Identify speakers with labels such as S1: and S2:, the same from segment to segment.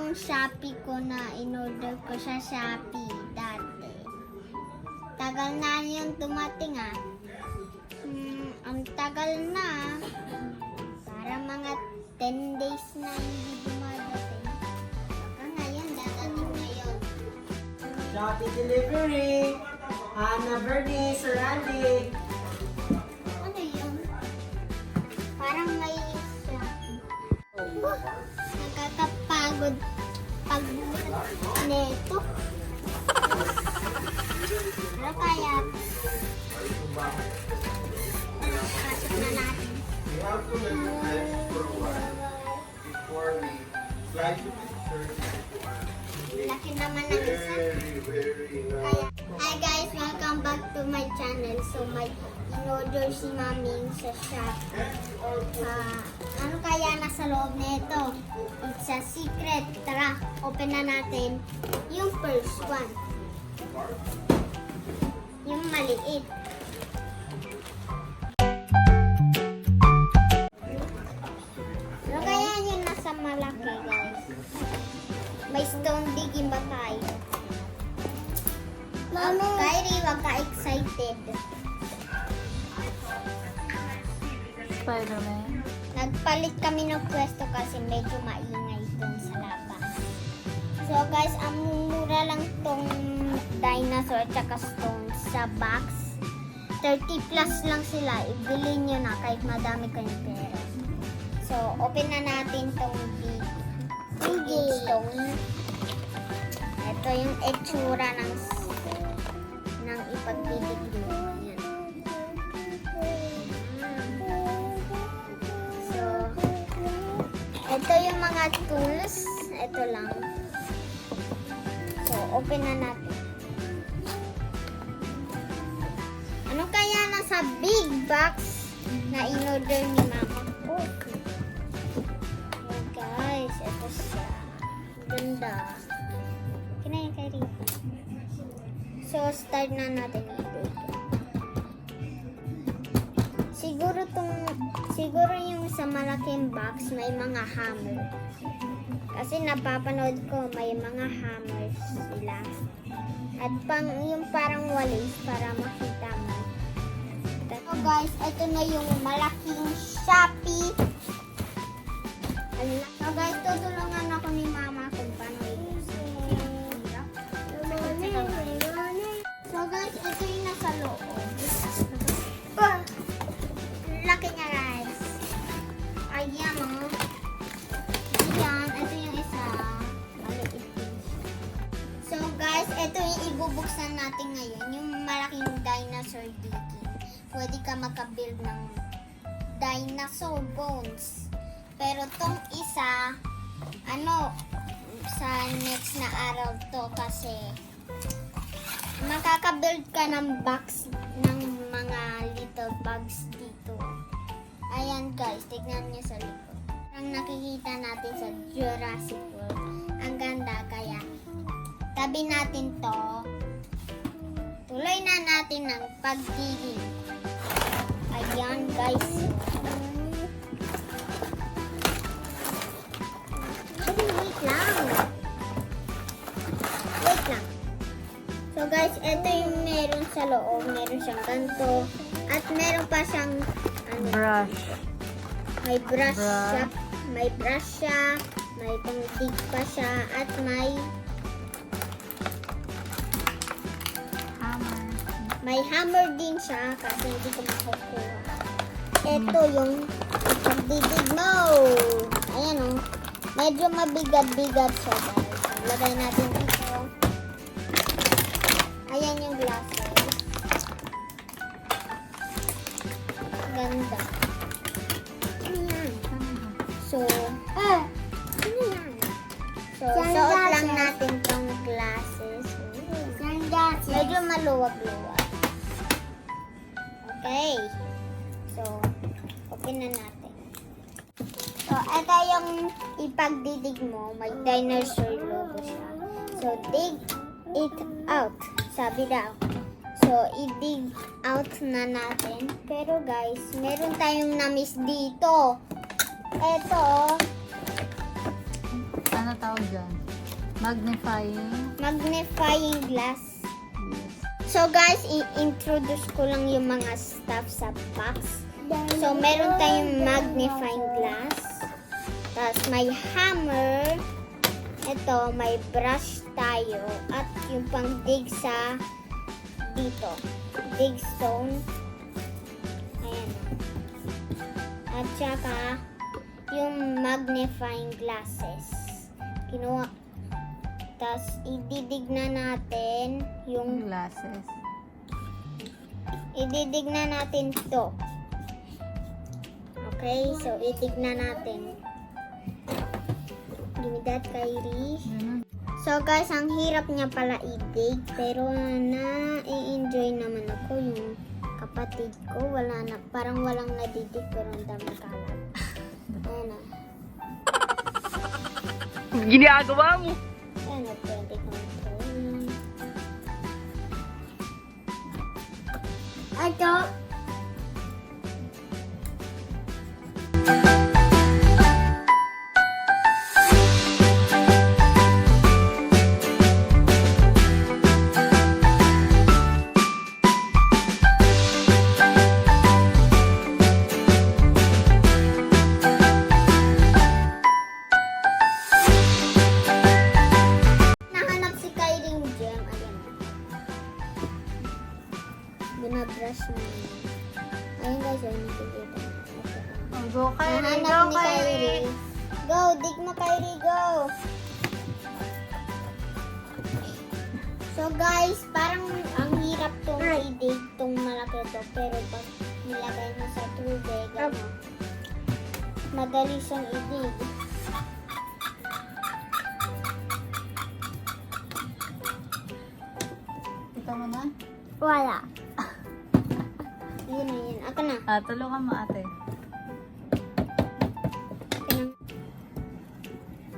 S1: yung Shopee ko na in-order ko sa Shopee dati. Tagal na yung dumating ang tagal na. Para mga 10 days na hindi dumadating. Baka ngayon, dadating ngayon.
S2: Shopee delivery. Hannah, Bernie, Sir Andy.
S1: Ano yun? Parang may Shopee. Nakakapagod pag neto. Pero kaya, pasok na natin.
S3: We have to let it rest for a while before we slide the pictures.
S1: Laki naman ng isa.
S3: Very
S1: Kaya, hi guys, welcome back to my channel. So, may in-order si Mami sa Shopee. Ano kaya nasa loob nito? It's a secret. Tara, open na natin yung first one. Yung maliit. Ano kaya yung nasa malaki, guys? May stone digging ba tayo? Mami! Kyrie, wag ka excited.
S4: Spider-Man.
S1: Nagpalit kami ng pwesto kasi medyo maingay dun sa labas. So guys, ang mura lang tong dinosaur at saka stones sa box. 30 plus lang sila. Ibili nyo na kahit madami kayong pera. So, open na natin tong big stone. Ito yung etsura ng ipagdidig nyo. Ayan. So, ito yung mga tools. Ito lang. So, open na natin. Ano kaya nasa big box na in-order ni Mama? Okay. Oh, guys, ito siya. Ganda. Kinain kay Rita. So, start na natin i-bake. Siguro yung sa malaking box may mga hammer. Kasi napapanood ko may mga hammers sila. At yung parang walis para makita mo. So guys, ito na yung malaking Shopee. So guys, tutulungan ako ni Mama kung paano So guys, ito yung nasa loob. Laki niya guys. Ayan o. Ayan, ito yung isa. Maliit din. So guys, ito yung ibubuksan natin ngayon. Yung malaking dinosaur digging. Pwede ka makabuild ng dinosaur bones. Pero tong isa, sa next na araw to kasi makakabuild ka ng box ng mga little bugs dito. Ayan guys, tignan niyo sa likod. Ang nakikita natin sa Jurassic World. Ang ganda kaya tabi natin to. Tuloy na natin ng pagdidig. Ayan guys. Wait lang. So guys, ito yung meron sa loob. Meron siyang ganito. At meron pa siyang
S4: Brush.
S1: may brush siya. May brush siya. May pangdig pa siya. At may
S4: Hammer.
S1: May hammer din siya kasi hindi ko makukuha. Ito yung pagdidig mo. Ayan o. Medyo mabigat-bigat siya guys. Lagay natin dito. Ayan yung glasses. Ganda. Ayan. So, ano yan? So, suot lang natin tong glasses. Medyo maluwag-luwag. Okay. So, open na natin. So, ito yung ipagdidig mo. May dinosaur logo siya. So, dig it out. Sabi daw. So, i-dig out na natin. Pero guys, meron tayong na-miss dito. Ito,
S4: Ano tawag dyan?
S1: Magnifying glass. So guys, i-introduce ko lang yung mga stuff sa box. So meron tayong magnifying glass. Tapos may hammer. Ito, may brush tayo. At yung pang dig sa dito. Dig stone. Ayan. At saka yung magnifying glasses. Kinuha. Tapos ididig na natin yung
S4: Glasses.
S1: ididig na natin to. Okay, so idig na natin. Give me that, Kyrie. So guys, ang hirap niya pala idig, pero na-i-enjoy naman ako. Yung kapatid ko, parang walang nadidig, pero ang dami kalat. Ayan na.
S4: Ginagawa mo!
S1: Ayan na, pwede control. Ito. Nahanap si Kyrie Gem. Ayan. Binabrush na. Ayun guys, ayun nakikita. Okay.
S4: Go, Kyrie!
S1: Nahanap
S4: Go,
S1: ni Kyrie.
S4: Kyrie!
S1: Go, dig mo Kyrie, go! So guys, parang ang hirap tong i-dig tong malaki to. Pero pag nilagay mo sa tubig, ano, madali siyang i-dig.
S4: Ito mo na?
S1: Wala. Yun na yun. Ako na.
S4: Tulungan mo ate.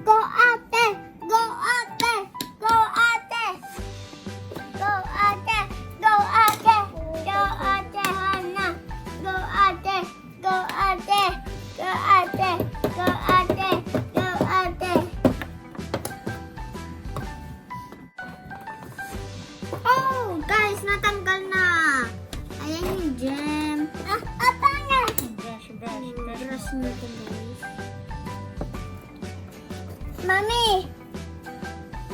S1: Go ate! Go ate! Go ate! Go ate! Go ate! Go ate, Hana! Go ate! Go ate! Go ate! Go ate! Go ate! Oh! Guys, natanggal na! Ayan yung gem. Apa na? Brush mo ito, guys. Mami!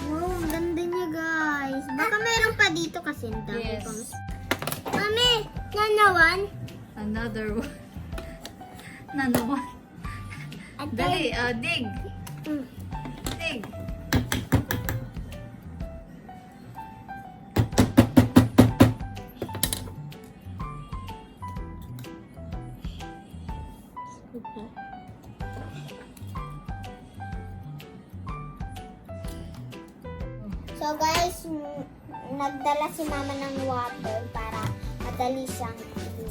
S1: Wow, ang ganda niya, guys. Baka meron pa dito kasi ang dami
S4: Yes.
S1: pang... Mami! Nanawan?
S4: Another one. Nanawan. Dali, dig!
S1: Mm.
S4: Dig!
S1: So guys, nagdala si mama ng water para madali siyang i-dig.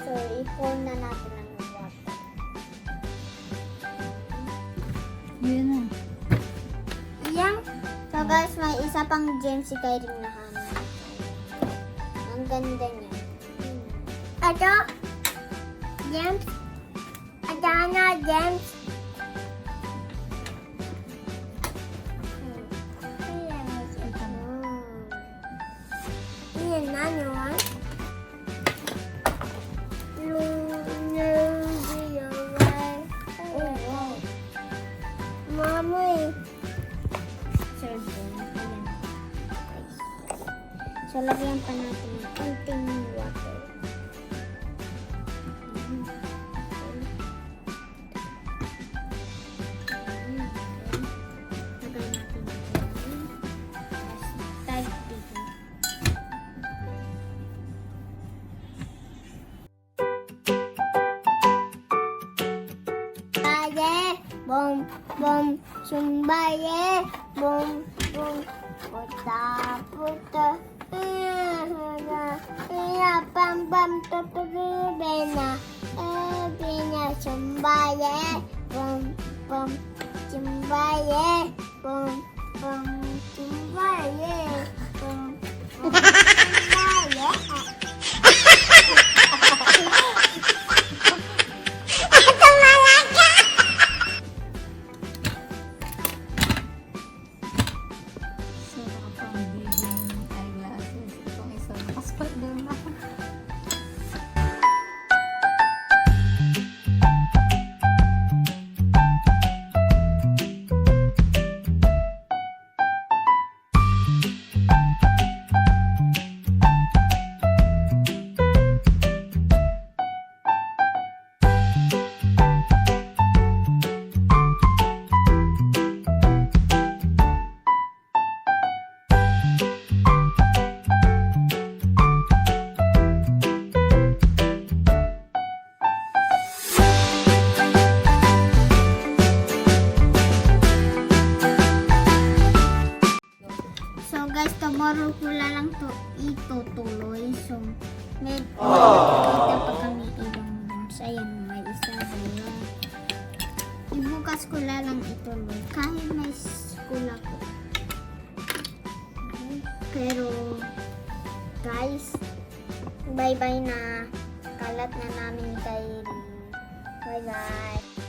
S1: So i-pour na natin ng water.
S4: Yun na.
S1: Yan. So guys, may isa pang gem si Kyrie na hanap. Ang ganda niya. Ito? Gems? Adana, gems? Yan na naman. Oh, wow. Mami. So, lagyan pa natin ng konting water. Lagyan natin ito. Tapos, type dito. Baye, bom, bom, sumbaye, bom, bom, puta, puta, pam, pam, bena, bena, sumbaye, bom, bom, sumbaye, bom, bom, sumbaye, bom, bom, sumbaye. araw ko lang to itutuloy. So, may kita pa kami ibang rooms. Ayan, may isa doon. Ibukas ko lang ituloy. Kahit may school ako. Pero, guys, bye-bye na. Kalat na namin kay Bye-bye.